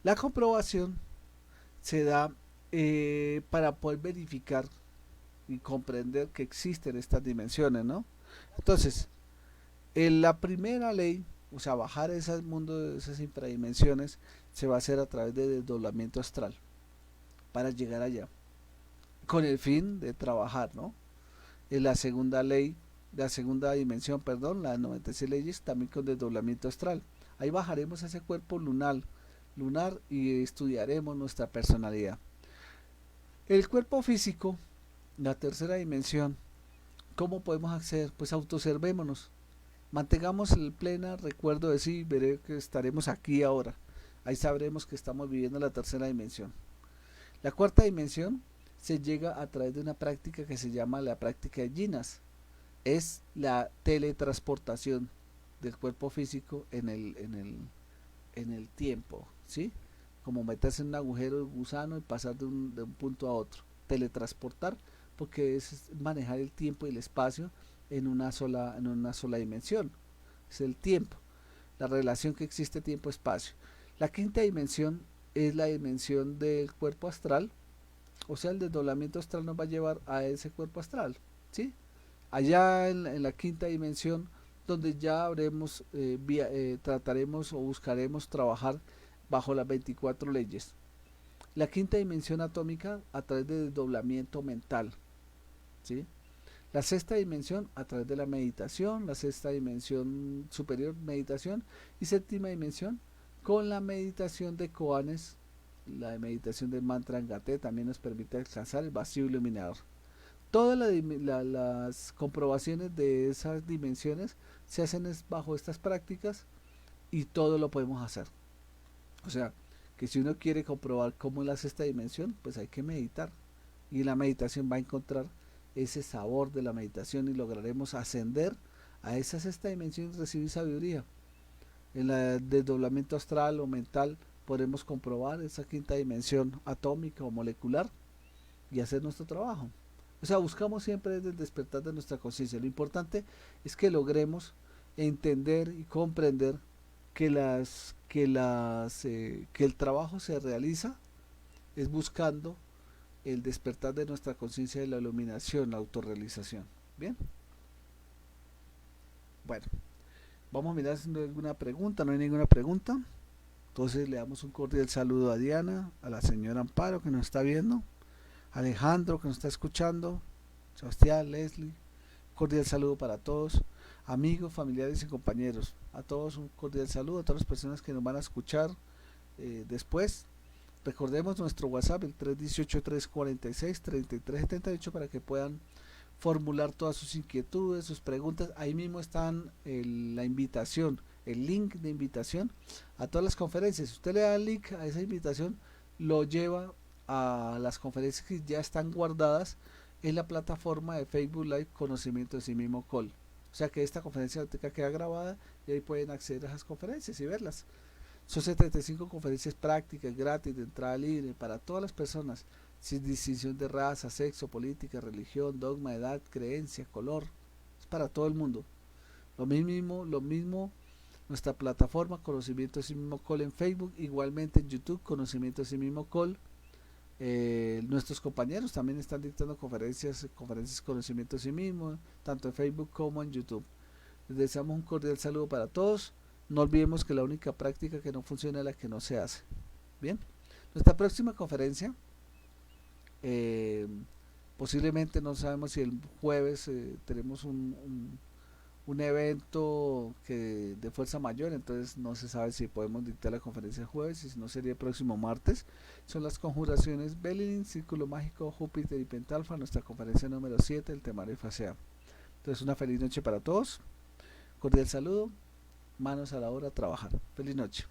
la comprobación se da para poder verificar y comprender que existen estas dimensiones, ¿no? Entonces, en la primera ley, o sea, bajar ese mundo de esas infradimensiones, se va a hacer a través de desdoblamiento astral para llegar allá, con el fin de trabajar, ¿no? En la segunda ley, la segunda dimensión, perdón, las 96 leyes, también con desdoblamiento astral. Ahí bajaremos ese cuerpo lunar y estudiaremos nuestra personalidad. El cuerpo físico, la tercera dimensión, ¿cómo podemos acceder? Pues autoobservémonos, mantengamos el pleno recuerdo de sí, veré que estaremos aquí ahora. Ahí sabremos que estamos viviendo la tercera dimensión. La cuarta dimensión se llega a través de una práctica que se llama la práctica de Jinas. Es la teletransportación del cuerpo físico en el tiempo, ¿sí? Como meterse en un agujero de gusano y pasar de un punto a otro. Teletransportar, porque es manejar el tiempo y el espacio en una sola dimensión. Es el tiempo, la relación que existe tiempo-espacio. La quinta dimensión es la dimensión del cuerpo astral, o sea, el desdoblamiento astral nos va a llevar a ese cuerpo astral, ¿sí? Allá en la quinta dimensión, donde ya trataremos o buscaremos trabajar bajo las 24 leyes. La quinta dimensión atómica a través de desdoblamiento mental, ¿sí? La sexta dimensión a través de la meditación, la sexta dimensión superior, meditación, y séptima dimensión con la meditación de koanes, la meditación del mantra Angate también nos permite alcanzar el vacío iluminador. Todas las comprobaciones de esas dimensiones se hacen bajo estas prácticas y todo lo podemos hacer. O sea, que si uno quiere comprobar cómo es la sexta dimensión, pues hay que meditar. Y la meditación va a encontrar ese sabor de la meditación y lograremos ascender a esa sexta dimensión y recibir sabiduría. En el desdoblamiento astral o mental podremos comprobar esa quinta dimensión atómica o molecular y hacer nuestro trabajo. O sea, buscamos siempre desde el despertar de nuestra conciencia. Lo importante es que logremos entender y comprender que que el trabajo se realiza es buscando el despertar de nuestra conciencia de la iluminación, la autorrealización. Bien, bueno, vamos a mirar si no hay alguna pregunta. No hay ninguna pregunta. Entonces le damos un cordial saludo a Diana, a la señora Amparo que nos está viendo, a Alejandro que nos está escuchando, Sebastián, Leslie. Cordial saludo para todos, amigos, familiares y compañeros. A todos un cordial saludo, a todas las personas que nos van a escuchar después. Recordemos nuestro WhatsApp, el 318-346-3378, para que puedan formular todas sus inquietudes, sus preguntas. Ahí mismo están la invitación, el link de invitación a todas las conferencias. Si usted le da el link a esa invitación, lo lleva a las conferencias que ya están guardadas en la plataforma de Facebook Live Conocimiento de sí mismo Call. O sea que esta conferencia queda grabada y ahí pueden acceder a esas conferencias y verlas. Son 75 conferencias prácticas gratis de entrada libre para todas las personas, sin distinción de raza, sexo, política, religión, dogma, edad, creencia, color. Es para todo el mundo. Lo mismo nuestra plataforma Conocimiento de sí mismo Call en Facebook, igualmente en YouTube Conocimiento de sí mismo Call. Nuestros compañeros también están dictando conferencias Conocimiento de sí mismo, tanto en Facebook como en YouTube. Les deseamos un cordial saludo para todos. No olvidemos que la única práctica que no funciona es la que no se hace. Bien, nuestra próxima conferencia, posiblemente no sabemos si el jueves tenemos un evento de fuerza mayor, entonces no se sabe si podemos dictar la conferencia el jueves, y si no sería el próximo martes. Son las conjuraciones Belilin, Círculo Mágico, Júpiter y Pentalfa, nuestra conferencia número 7, el temario Fasea. Entonces una feliz noche para todos, cordial saludo, manos a la obra, a trabajar. Feliz noche.